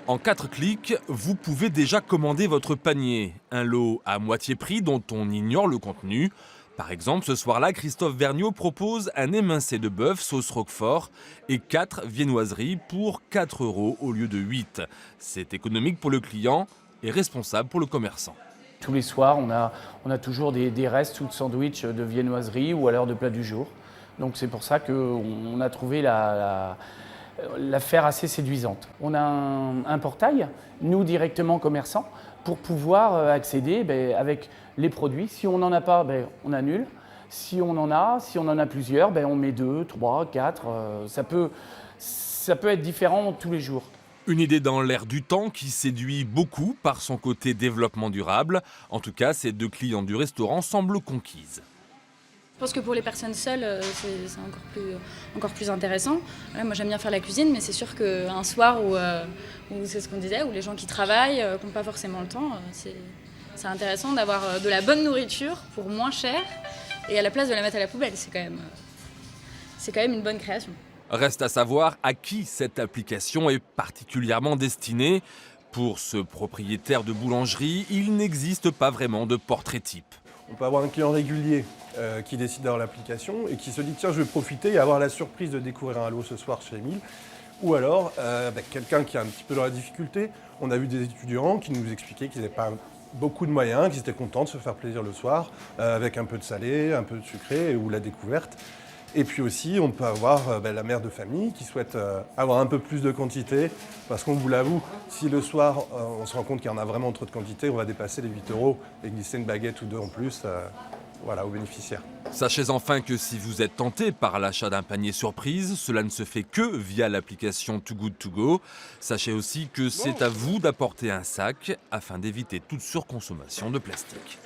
En 4 clics, vous pouvez déjà commander votre panier. Un lot à moitié prix dont on ignore le contenu. Par exemple, ce soir-là, Christophe Vergniaud propose un émincé de bœuf sauce roquefort et 4 viennoiseries pour 4 € au lieu de 8. C'est économique pour le client et responsable pour le commerçant. Tous les soirs, on a toujours des restes ou de sandwich de viennoiserie ou alors de plats du jour. Donc c'est pour ça qu'on a trouvé l'affaire assez séduisante. On a un portail, nous directement commerçants, pour pouvoir accéder avec les produits. Si on n'en a pas, on annule. Si on en a plusieurs, on met 2, 3, 4. Ça peut être différent tous les jours. Une idée dans l'air du temps qui séduit beaucoup par son côté développement durable. En tout cas, ces 2 clients du restaurant semblent conquises. Je pense que pour les personnes seules, c'est encore plus intéressant. Voilà, moi j'aime bien faire la cuisine, mais c'est sûr qu'un soir où c'est ce qu'on disait, où les gens qui travaillent, qui n'ont pas forcément le temps, c'est intéressant d'avoir de la bonne nourriture pour moins cher et à la place de la mettre à la poubelle. C'est quand même une bonne création. Reste à savoir à qui cette application est particulièrement destinée. Pour ce propriétaire de boulangerie, il n'existe pas vraiment de portrait type. On peut avoir un client régulier qui décide d'avoir l'application et qui se dit tiens, je vais profiter et avoir la surprise de découvrir un lot ce soir chez Émile. Ou alors quelqu'un qui est un petit peu dans la difficulté. On a vu des étudiants qui nous expliquaient qu'ils n'avaient pas beaucoup de moyens, qu'ils étaient contents de se faire plaisir le soir avec un peu de salé, un peu de sucré ou la découverte. Et puis aussi, on peut avoir la mère de famille qui souhaite avoir un peu plus de quantité. Parce qu'on vous l'avoue, si le soir, on se rend compte qu'il y en a vraiment trop de quantité, on va dépasser les 8 € et glisser une baguette ou 2 en plus aux bénéficiaires. Sachez enfin que si vous êtes tenté par l'achat d'un panier surprise, cela ne se fait que via l'application Too Good To Go. Sachez aussi que c'est à vous d'apporter un sac afin d'éviter toute surconsommation de plastique.